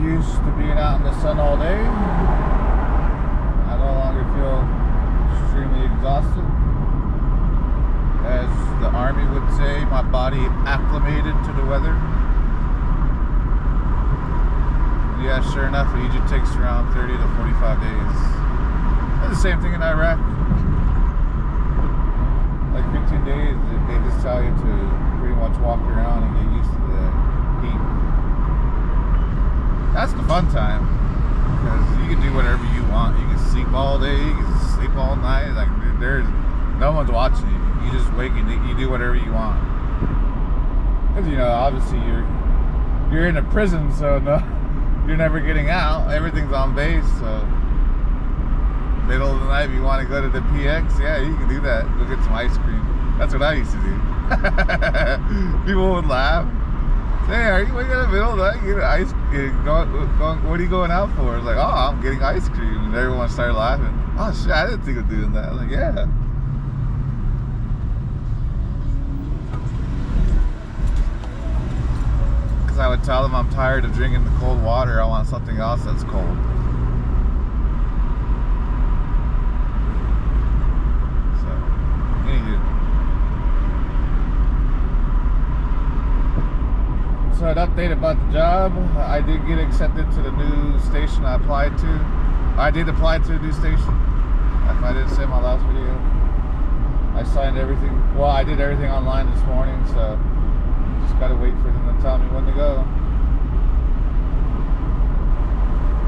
used to being out in the sun all day. I no longer feel extremely exhausted. As the Army would say, my body acclimated to the weather. Yeah, sure enough, it usually takes around 30 to 45 days. That's the same thing in Iraq. Like 15 days, they just tell you to pretty much walk around and get used to the heat. That's the fun time, because you can do whatever you want. You can sleep all day, you can sleep all night. Like there's no one's watching you. You just wake and you do whatever you want. Because obviously you're in a prison, so no. You're never getting out. Everything's on base, so middle of the night if you want to go to the PX, yeah, you can do that. Go get some ice cream. That's what I used to do. People would laugh. Say, are you waking up in the middle of the night? Get ice cream. What are you going out for? It's like, oh, I'm getting ice cream. And everyone started laughing. Oh shit, I didn't think of doing that. I'm like, yeah. I would tell them I'm tired of drinking the cold water. I want something else that's cold. So, anywho. So an update about the job. I did get accepted to the new station I applied to. I did apply to the new station. If I didn't say in my last video. I signed everything. Well, I did everything online this morning, so just gotta wait for them to tell me when to go.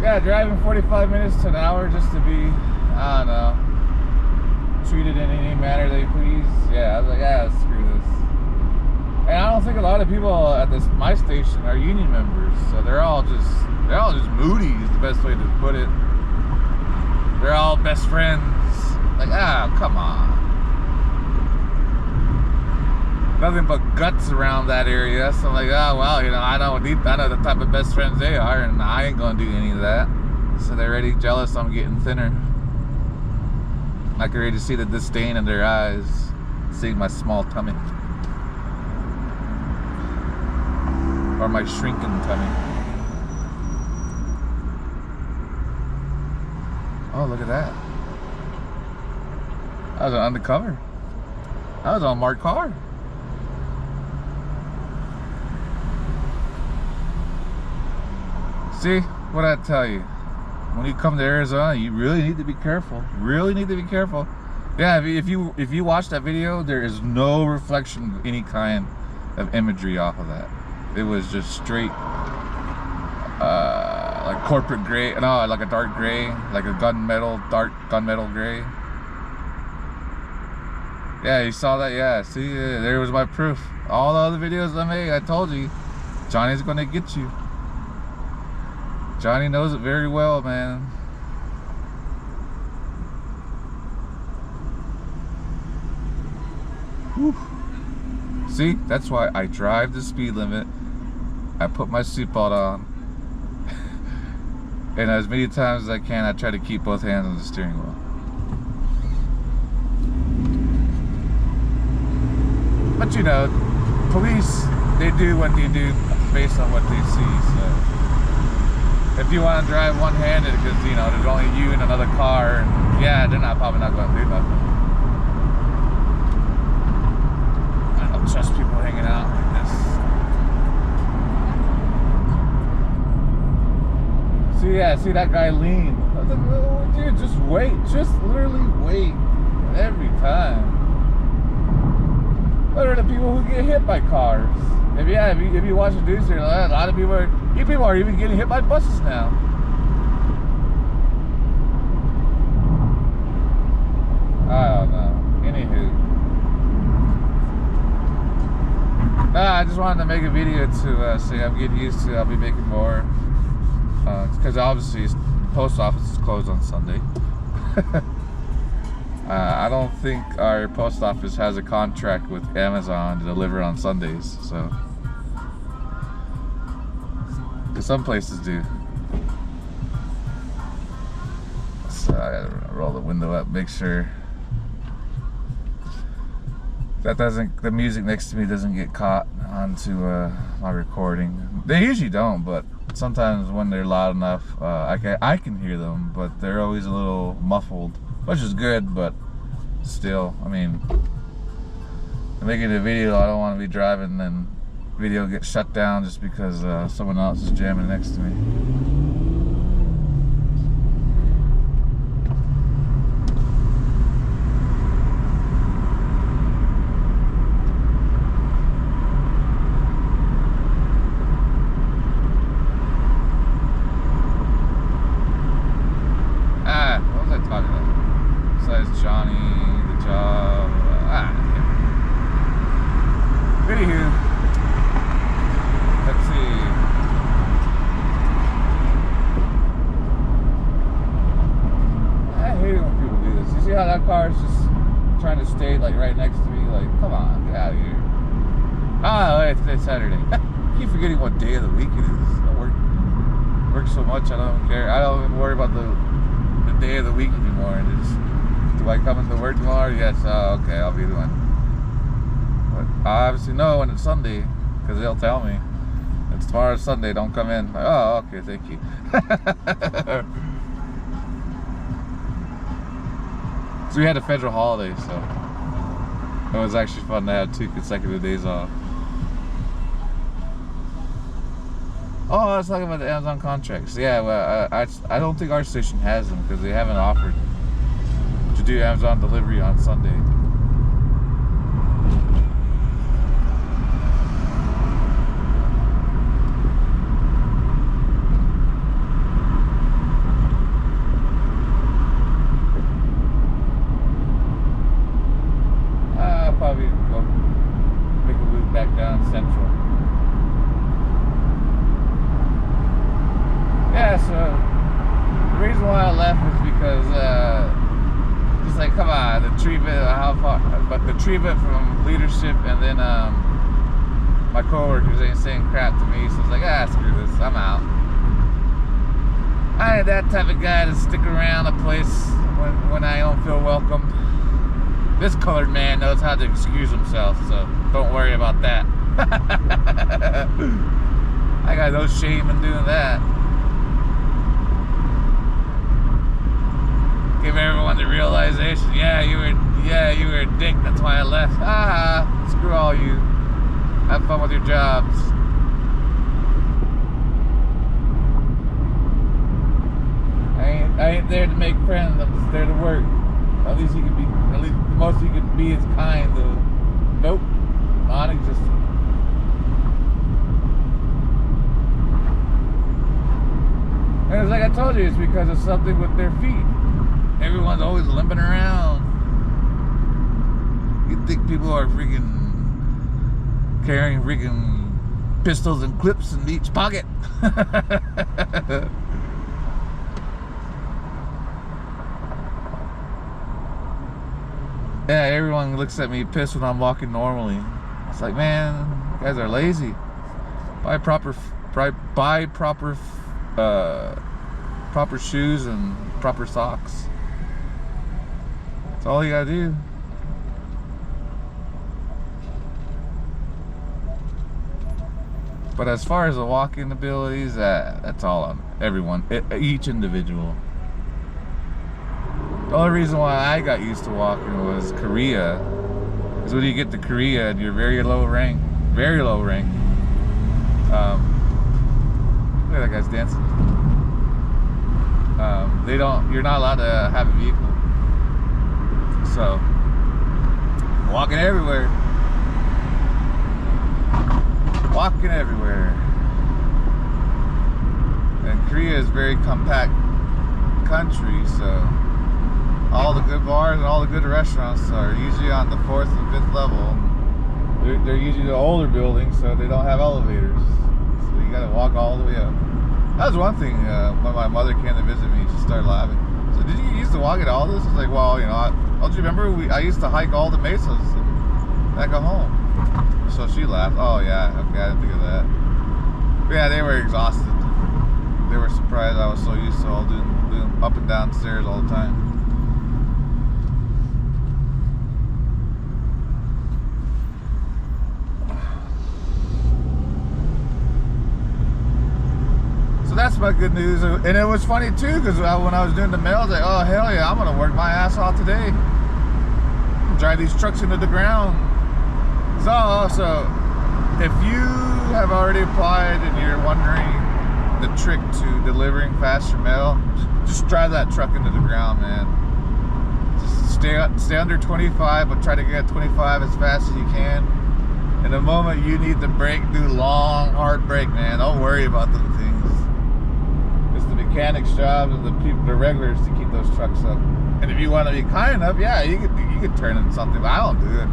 Yeah, driving 45 minutes to an hour just to be, I don't know, treated in any manner they please. Yeah, I was like, yeah, screw this. And I don't think a lot of people at my station are union members, so they're all just moody is the best way to put it. They're all best friends. Like, come on. Nothing but guts around that area, so I'm like, oh well, I know the type of best friends they are, and I ain't gonna do any of that. So they're already jealous I'm getting thinner. I can already see the disdain in their eyes, seeing my small tummy, or my shrinking tummy. Oh, look at that! I was undercover. I was on marked car. See, what I tell you, when you come to Arizona, you really need to be careful. Really need to be careful. Yeah, if you watch that video, there is no reflection of any kind of imagery off of that. It was just straight, like corporate gray. No, like a dark gray, like a dark gunmetal gray. Yeah, you saw that. Yeah, see, there was my proof. All the other videos I made, I told you, Johnny's gonna get you. Johnny knows it very well, man. Whew. See, that's why I drive the speed limit. I put my seatbelt on. And as many times as I can, I try to keep both hands on the steering wheel. But police, they do what they do based on what they see, so. If you want to drive one-handed because, there's only you and another car, and yeah, they're probably not going to do nothing. I don't trust people hanging out like this. See that guy lean. I was like, oh, dude, just wait. Just literally wait every time. What are the people who get hit by cars? If you watch the news here, a lot of people are even getting hit by buses now. I don't know. Anywho, I just wanted to make a video to say I'm getting used to. I'll be making more because obviously the post office is closed on Sunday. I don't think our post office has a contract with Amazon to deliver on Sundays, so. Because some places do. So I gotta roll the window up, make sure that the music next to me doesn't get caught onto my recording. They usually don't, but sometimes when they're loud enough, I can hear them, but they're always a little muffled, which is good, but still, I mean, making a video, I don't want to be driving and then video gets shut down just because someone else is jamming next to me. What was I talking about? Besides Johnny, the job, anywho, let's see. I hate it when people do this. You see how that car is just trying to stay like right next to me? Like, come on, get out of here. Oh, it's Saturday. I keep forgetting what day of the week it is. I work so much, I don't even care. I don't even worry about the day of the week anymore. And just, do I come into work tomorrow? Yes. Oh, okay, I'll be the one. But I obviously know when it's Sunday, because they'll tell me it's tomorrow's Sunday, don't come in. Like, oh, okay, thank you. So we had a federal holiday, so it was actually fun to have 2 consecutive days off. Oh, I was talking about the Amazon contracts. Yeah, well, I don't think our station has them because they haven't offered to do Amazon delivery on Sunday. I'll probably go make a loop back down Central. Yeah, so the reason why I left was because just like, come on, the treatment, how far, but the treatment from leadership and then my coworkers ain't saying crap to me, so it's like, screw this, I'm out. I ain't that type of guy to stick around a place when I don't feel welcome. This colored man knows how to excuse himself, so don't worry about that. I got no shame in doing that. Give everyone the realization, yeah, you were a dick, that's why I left. Screw all you. Have fun with your jobs. I ain't there to make friends, I'm just there to work. At least the most you can be is kind. Nope, non-existent. And it's like I told you, it's because of something with their feet. Everyone's always limping around. You think people are freaking carrying freaking pistols and clips in each pocket? Yeah, everyone looks at me pissed when I'm walking normally. It's like, man, you guys are lazy. Buy proper shoes and proper socks. That's all you gotta do. But as far as the walking abilities, that's all on everyone, each individual. The only reason why I got used to walking was Korea. Because when you get to Korea and you're very low rank. Look at that guy's dancing. You're not allowed to have a vehicle. So, walking everywhere. And Korea is a very compact country, so all the good bars and all the good restaurants are usually on the 4th and 5th level. They're usually the older buildings, so they don't have elevators. So you gotta walk all the way up. That was one thing, when my mother came to visit me, she started laughing. So, did you used to walk at all this? I was like, well, you know, don't you remember I used to hike all the mesas back at home. So she laughed. Oh yeah, okay, I didn't think of that. But yeah, they were exhausted. They were surprised I was so used to all doing up and down stairs all the time. my good news. And it was funny too, because when I was doing the mail, I was like, oh hell yeah, I'm gonna work my ass off today. Drive these trucks into the ground. So if you have already applied and you're wondering the trick to delivering faster mail, just drive that truck into the ground, man. Just stay under 25, but try to get 25 as fast as you can. And the moment you need to brake, do long, hard brake, man. Don't worry about them things. It's the mechanic's job and the regulars to keep those trucks up. And if you want to be kind enough, yeah, you could turn into something, but I don't do it.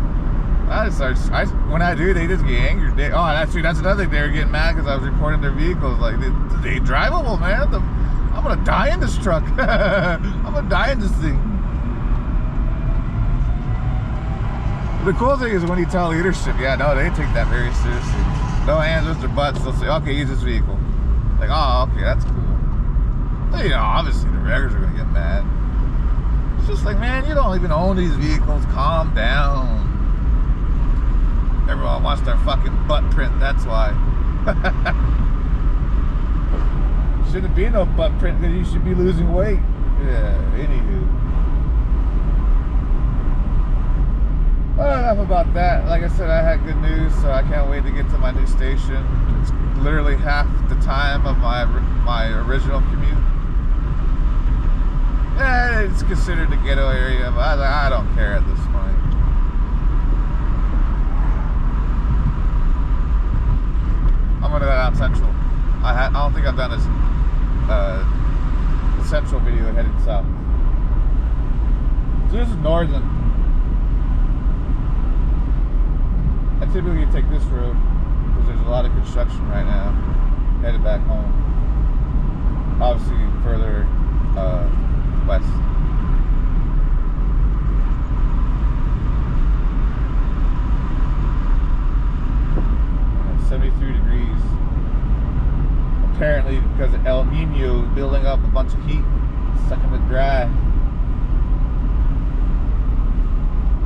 When I do, they just get angry. That's another thing. They were getting mad because I was reporting their vehicles. Like, they drivable, man. I'm gonna die in this truck. I'm gonna die in this thing. The cool thing is when you tell leadership, yeah, no, they take that very seriously. No hands with their butts. They'll say, okay, use this vehicle. Like, oh, okay, that's cool. But, you know, obviously the regulars are gonna get mad. It's just like, man, you don't even own these vehicles. Calm down. Everyone wants their fucking butt print, that's why. Shouldn't be no butt print because you should be losing weight. Yeah, anywho. Well, enough about that. Like I said, I had good news, so I can't wait to get to my new station. It's literally half the time of my original commute. Yeah, it's considered the ghetto area, but I don't care at this point. I'm gonna go down Central. I don't think I've done this Central video heading south. So this is Northern. I typically take this road because there's a lot of construction right now. Headed back home. Obviously further west. 73 degrees. Apparently because of El Nino building up a bunch of heat, sucking it dry.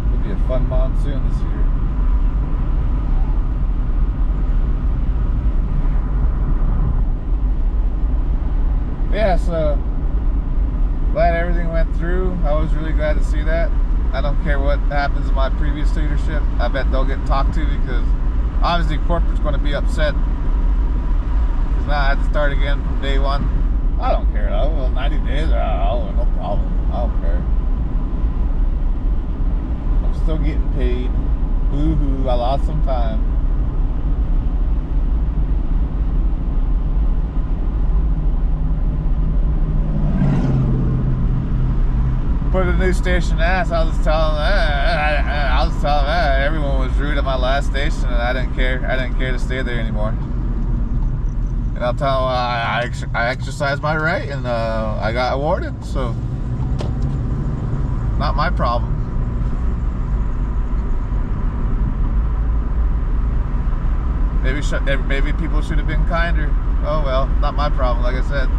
It'll be a fun monsoon this year. Yeah, so glad everything went through. I was really glad to see that. I don't care what happens in my previous leadership. I bet they'll get talked to because obviously corporate's going to be upset because now I have to start again from day one. I don't care though. Well, 90 days, no problem. I don't care. I'm still getting paid. Boo-hoo, I lost some time. Put a new station ass. I was telling them, everyone was rude at my last station, and I didn't care. I didn't care to stay there anymore. And I'll tell them I exercised my right, and I got awarded. So, not my problem. Maybe people should have been kinder. Oh well, not my problem. Like I said.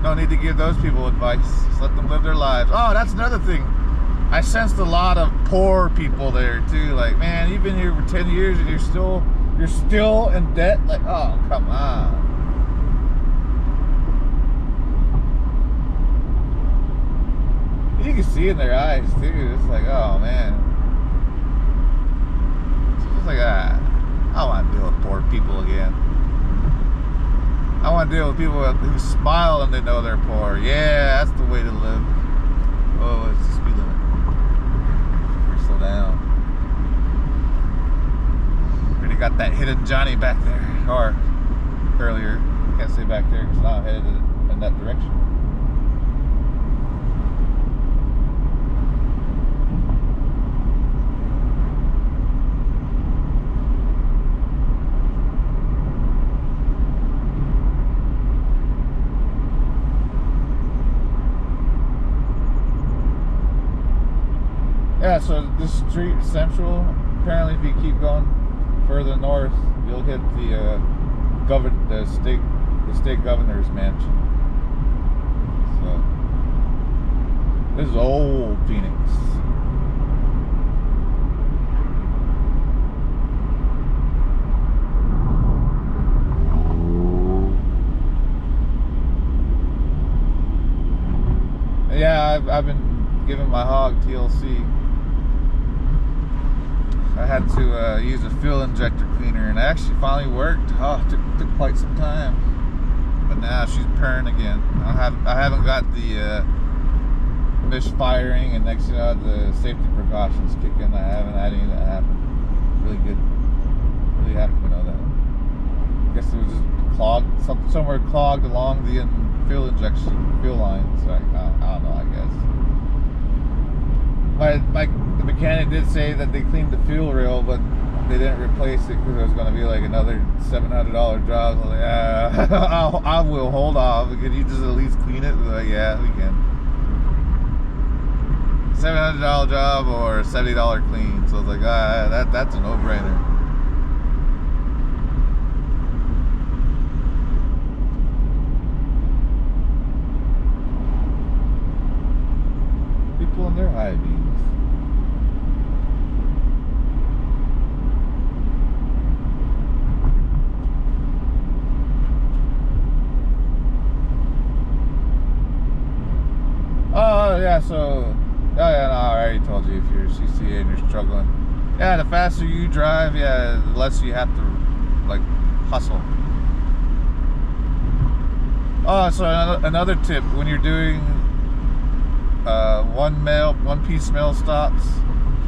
No need to give those people advice. Just let them live their lives. Oh, that's another thing. I sensed a lot of poor people there too. Like, man, you've been here for 10 years and you're still in debt. Like, oh, come on. You can see in their eyes too. It's like, oh man. It's just like, I don't want to deal with poor people again. I want to deal with people who smile and they know they're poor. Yeah, that's the way to live. Oh, it's the speed limit. Slow down. Already got that hidden Johnny back there. Or earlier. Can't say back there because now I'm headed in that direction. Yeah, so this street Central, apparently if you keep going further north, you'll hit the state governor's mansion. So this is old Phoenix. I've been giving my hog TLC. I had to use a fuel injector cleaner, and it actually finally worked. Oh, it took quite some time, but now she's purring again. I haven't got the misfiring, and next thing you know, the safety precautions kick in. I haven't had any of that happen. Really good. Really happy to know that. I guess it was just clogged, somewhere clogged along the fuel line. So I don't know, I guess. The mechanic did say that they cleaned the fuel rail, but they didn't replace it because it was going to be like another $700 job. I was like, I will hold off. Could you just at least clean it? Like, yeah, we can. $700 job or $70 clean. So I was like, that's a no-brainer. People in their high beams. Oh yeah, so no, I already told you if you're a CCA and you're struggling. Yeah, the faster you drive, yeah, the less you have to like hustle. Oh, so another tip when you're doing one piece mail stops,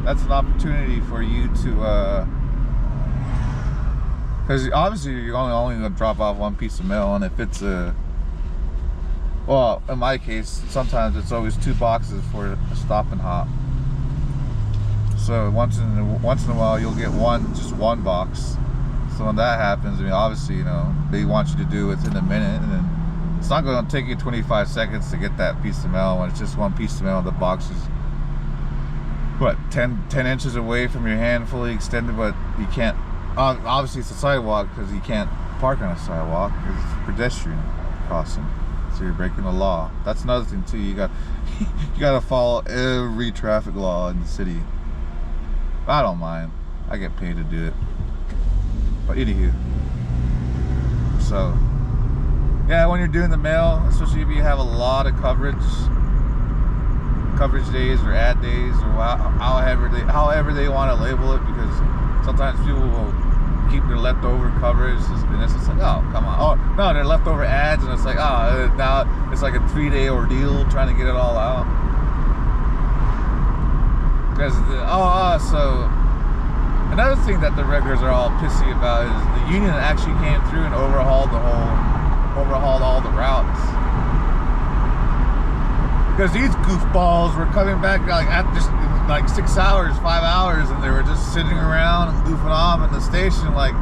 that's an opportunity for you to because obviously you're only going to drop off one piece of mail, and if it's well, in my case, sometimes it's always 2 boxes for a stop and hop. So once in a while, you'll get just one box. So when that happens, I mean, obviously, you know, they want you to do it within a minute, and then it's not going to take you 25 seconds to get that piece of mail when it's just one piece of mail. The box is, what, 10 inches away from your hand, fully extended, but you can't. Obviously, it's a sidewalk because you can't park on a sidewalk because it's a pedestrian crossing. So you're breaking the law. That's another thing too. You got to follow every traffic law in the city. I don't mind. I get paid to do it. But anywho, so yeah, when you're doing the mail, especially if you have a lot of coverage days or ad days or however they want to label it, because sometimes people will keep their leftover coverage, and it's just like, oh, come on. Oh no, they're leftover ads, and it's like, oh, now it's like a 3-day ordeal trying to get it all out. Because so another thing that the regulars are all pissy about is the union actually came through and overhauled all the routes. Because these goofballs were coming back like at just like 6 hours, 5 hours, and they were just sitting around and goofing off in the station, like.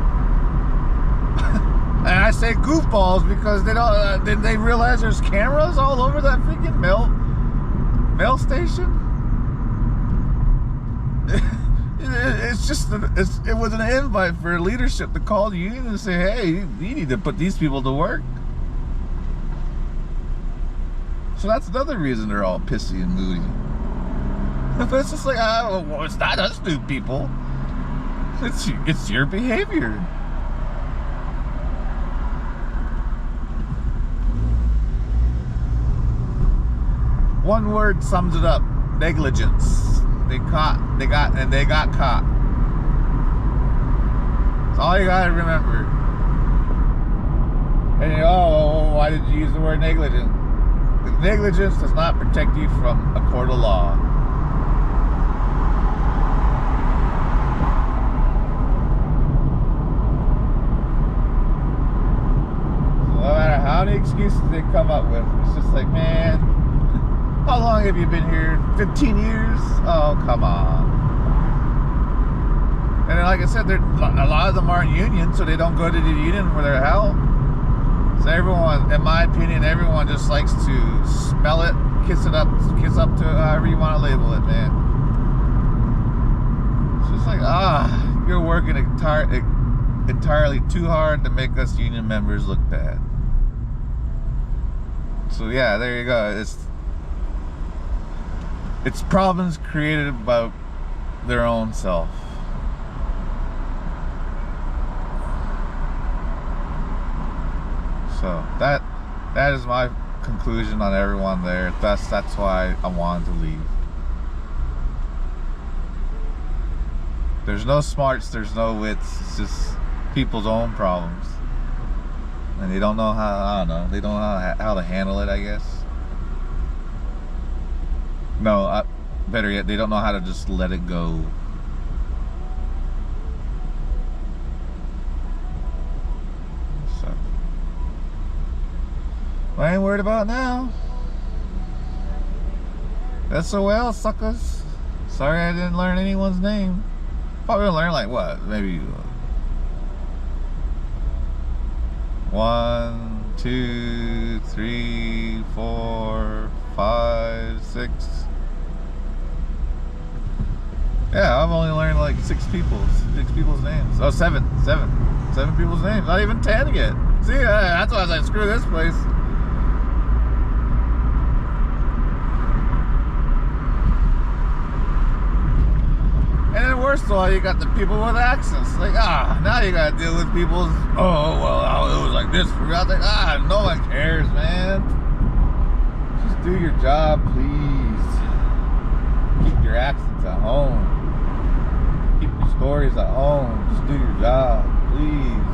And I say goofballs because they don't. Did they realize there's cameras all over that freaking mail station? It's just it was an invite for leadership to call the union and say, hey, you need to put these people to work. So that's another reason they're all pissy and moody. But it's just like, well, it's not us new people. It's your behavior. One word sums it up: negligence. They got caught. That's all you gotta remember. And why did you use the word negligent? Because negligence does not protect you from a court of law. So no matter how many excuses they come up with, it's just like, man, how long have you been here? 15 years? Oh, come on. And then, like I said, a lot of them aren't union, so they don't go to the union for their help. So everyone, in my opinion, everyone just likes to smell it, kiss up to it, however you want to label it, man. It's just like, you're working entirely too hard to make us union members look bad. So yeah, there you go. It's problems created by their own self. So that is my conclusion on everyone there. That's why I wanted to leave. There's no smarts, there's no wits. It's just people's own problems, and they don't know how. I don't know. They don't know how to handle it, I guess. No, better yet, they don't know how to just let it go. So, I ain't worried about it now. SOL, suckers. Sorry I didn't learn anyone's name. Probably learn like what? Maybe 1, 2, 3, 4, 5, 6. Yeah, I've only learned like 6 people's names. Oh, 7 people's names. Not even 10 yet. See, that's why I was like, screw this place. And then worst of all, you got the people with accents. Like, now you gotta deal with people's, it was like this. I was like, no one cares, man. Just do your job, please. Keep your accents at home. Keep your stories at home. Just do your job, please.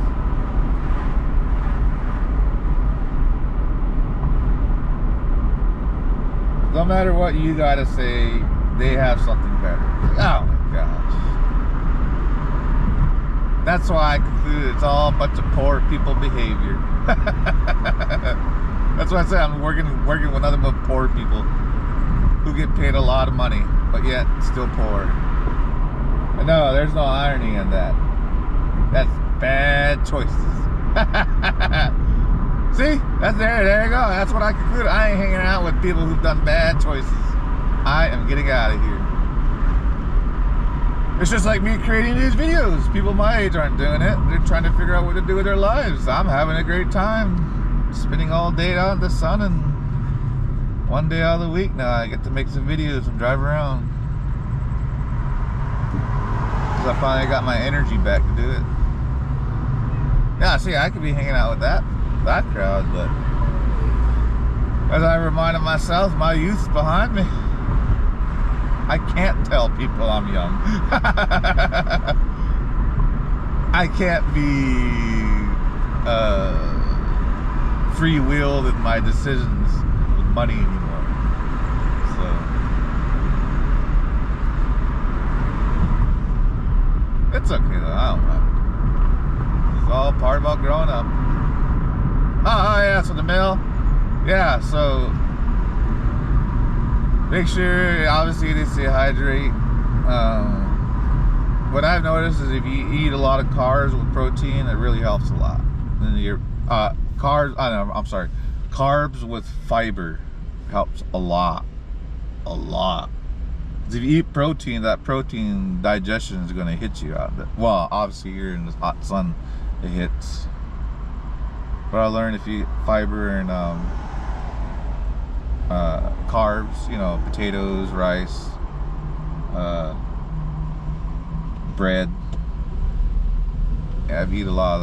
No matter what you gotta say, they have something better. Like, oh my gosh. That's why I concluded it's all a bunch of poor people behavior. That's why I say I'm working with nothing but poor people who get paid a lot of money, but yet still poor. And no, there's no irony in that. That's bad choices. See? There you go. That's what I concluded. I ain't hanging out with people who've done bad choices. I am getting out of here. It's just like me creating these videos. People my age aren't doing it. They're trying to figure out what to do with their lives. I'm having a great time. Spending all day out in the sun, and one day out of the week now I get to make some videos and drive around. Because I finally got my energy back to do it. Yeah, see, I could be hanging out with that crowd, but as I reminded myself, my youth's behind me. I can't tell people I'm young. I can't be free-willed in my decisions with money anymore. So it's okay though, I don't mind. It's all part about growing up. Oh yeah, so the mail. Yeah, so make sure, obviously, they say hydrate. What I've noticed is if you eat a lot of carbs with protein, it really helps a lot. And your carbs with fiber helps a lot. A lot. Because if you eat protein, that protein digestion is going to hit you out. Well, obviously, you're in the hot sun, it hits. But I learned if you eat fiber and carbs, you know, potatoes, rice, bread. Yeah, I've eaten a lot of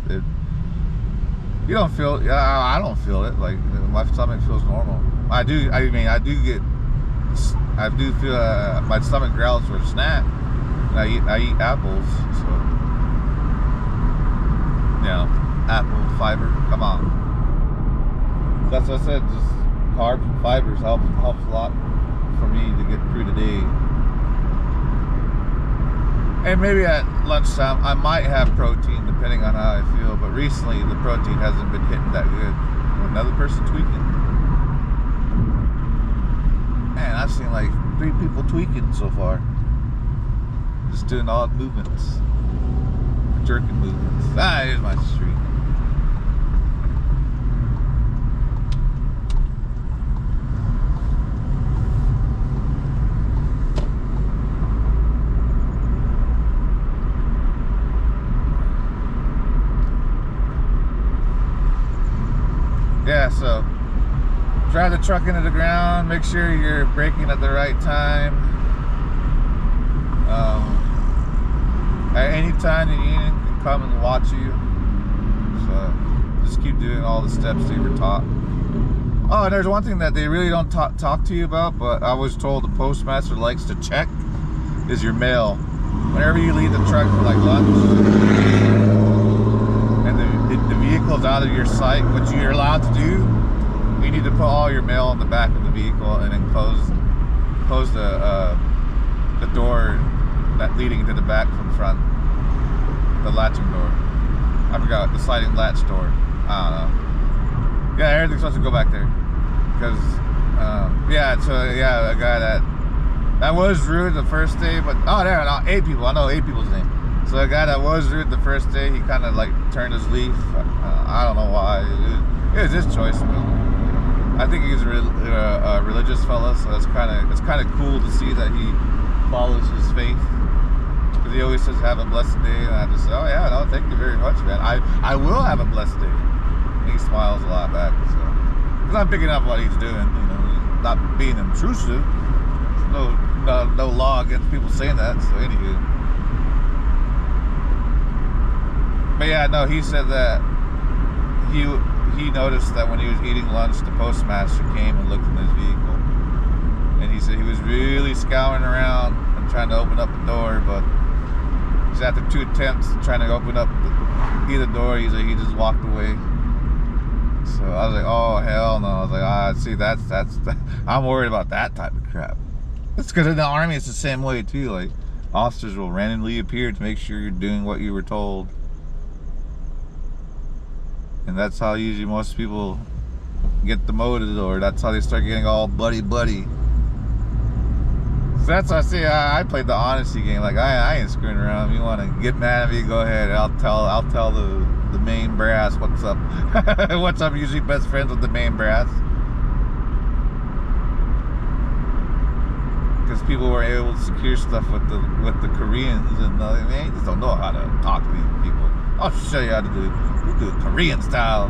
that. You don't feel. I don't feel it. Like my stomach feels normal. I do feel my stomach growls for a snack. And I eat apples. So you know, apple fiber. Come on. That's what I said. Just carbs and fibers helps a lot for me to get through the day. And maybe at lunchtime I might have protein depending on how I feel, but recently the protein hasn't been hitting that good. Another person tweaking. Man, I've seen like 3 people tweaking so far. Just doing odd movements. Jerking movements. Here's my street. Yeah, so drive the truck into the ground, make sure you're braking at the right time. At any time the union can come and watch you. So just keep doing all the steps that you were taught. Oh, and there's one thing that they really don't talk to you about, but I was told the postmaster likes to check, is your mail. Whenever you leave the truck for like lunch, and the vehicle's out of your sight, what you're allowed to do, you need to put all your mail in the back of the vehicle and then close the door that leading to the back from front, the latching door. I forgot, the sliding latch door. I don't know. Yeah, everything's supposed to go back there. Because, yeah, so, yeah, a guy that was rude the first day, but, oh, there, no, 8 people. I know 8 people's name. So a guy that was rude the first day, he kind of, like, turned his leaf. I don't know why. It was his choice, but I think he's a religious fella, so it's kind of cool to see that he follows his faith. Because he always says, have a blessed day, and I just say, oh, yeah, no, thank you very much, man. I will have a blessed day. He smiles a lot back, so. Because I'm picking up what he's doing, you know, not being intrusive. No law against people saying that, so anywho. But yeah, no, he said that he noticed that when he was eating lunch, the postmaster came and looked in his vehicle. And he said he was really scouring around and trying to open up the door, but he's after 2 attempts trying to open up the door, he just walked away. So I was like, oh, hell no. I was like, see, that's I'm worried about that type of crap. It's because in the Army, it's the same way, too. Like, officers will randomly appear to make sure you're doing what you were told. And that's how usually most people get demoted, or that's how they start getting all buddy-buddy. So that's why I say I played the honesty game. Like, I ain't screwing around. If you want to get mad at me, go ahead. I'll tell the main brass what's up. What's up? Usually best friends with the main brass. Because people were able to secure stuff with the Koreans, and they just don't know how to talk to these people. I'll show you how to do it Korean style.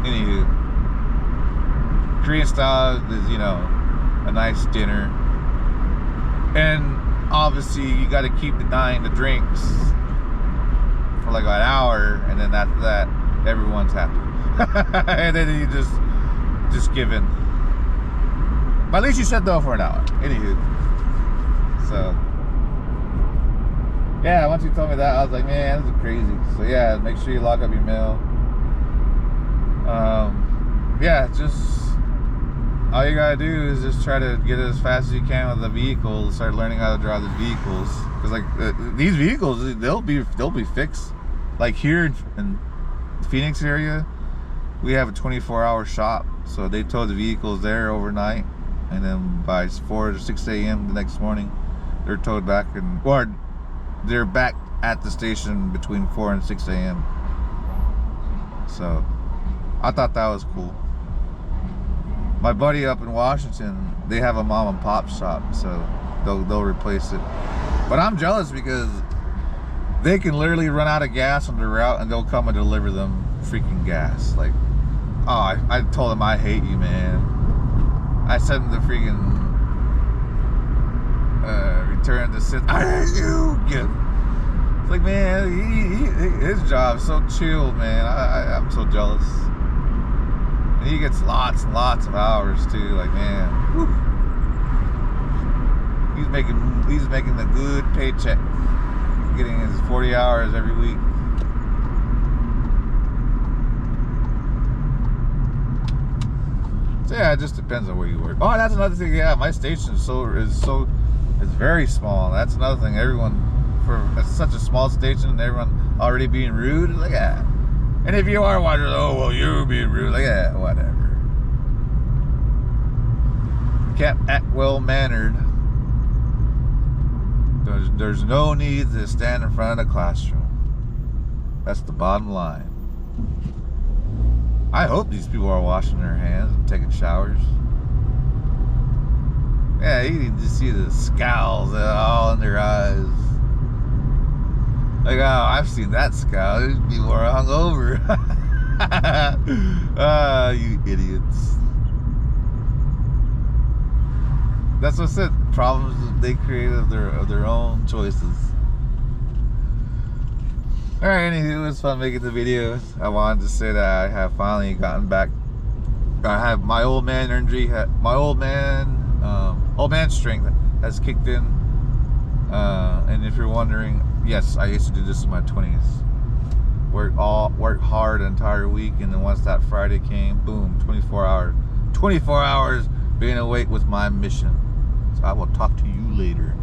Anywho, Korean style is, you know, a nice dinner, and obviously you got to keep denying the drinks for like an hour, and then after that everyone's happy. And then you just give in. But at least you said no for an hour. Anywho, so yeah, once you told me that, I was like, man, this is crazy. So yeah, make sure you lock up your mail. Yeah, just all you gotta do is just try to get it as fast as you can with the vehicle. Start learning how to drive these vehicles, because like these vehicles, they'll be fixed. Like here in the Phoenix area, we have a 24-hour shop, so they tow the vehicles there overnight, and then by 4 to 6 a.m. the next morning, they're towed back, or they're back at the station between 4 and 6 a.m. So I thought that was cool. My buddy up in Washington, they have a mom and pop shop, so they'll replace it. But I'm jealous because they can literally run out of gas on the route, and they'll come and deliver them freaking gas. Like, oh, I told them I hate you, man. I sent them the freaking return to sit. I hate you. Yeah. It's like, man, his job is so chill, man. I'm so jealous. And he gets lots and lots of hours too. Like, man, whew. He's making a good paycheck, getting his 40 hours every week. So yeah, it just depends on where you work. Oh, that's another thing. Yeah, my station is very small. That's another thing. Everyone, it's such a small station, and everyone already being rude. Like, yeah. And if you are wondering, oh well, you're being rude. Like, yeah, whatever. Can't act well mannered. There's no need to stand in front of the classroom. That's the bottom line. I hope these people are washing their hands and taking showers. Yeah, you can just see the scowls all in their eyes. Like, oh, I've seen that scowl. These people are hungover. Ah, you idiots. That's what I said. Problems they create of their own choices. Alright, anyway, it was fun making the videos. I wanted to say that I have finally gotten back I have my old man energy. My old man strength has kicked in. And if you're wondering, yes, I used to do this in my 20s. Work hard an entire week, and then once that Friday came, boom, 24 hours being awake was my mission. So I will talk to you later.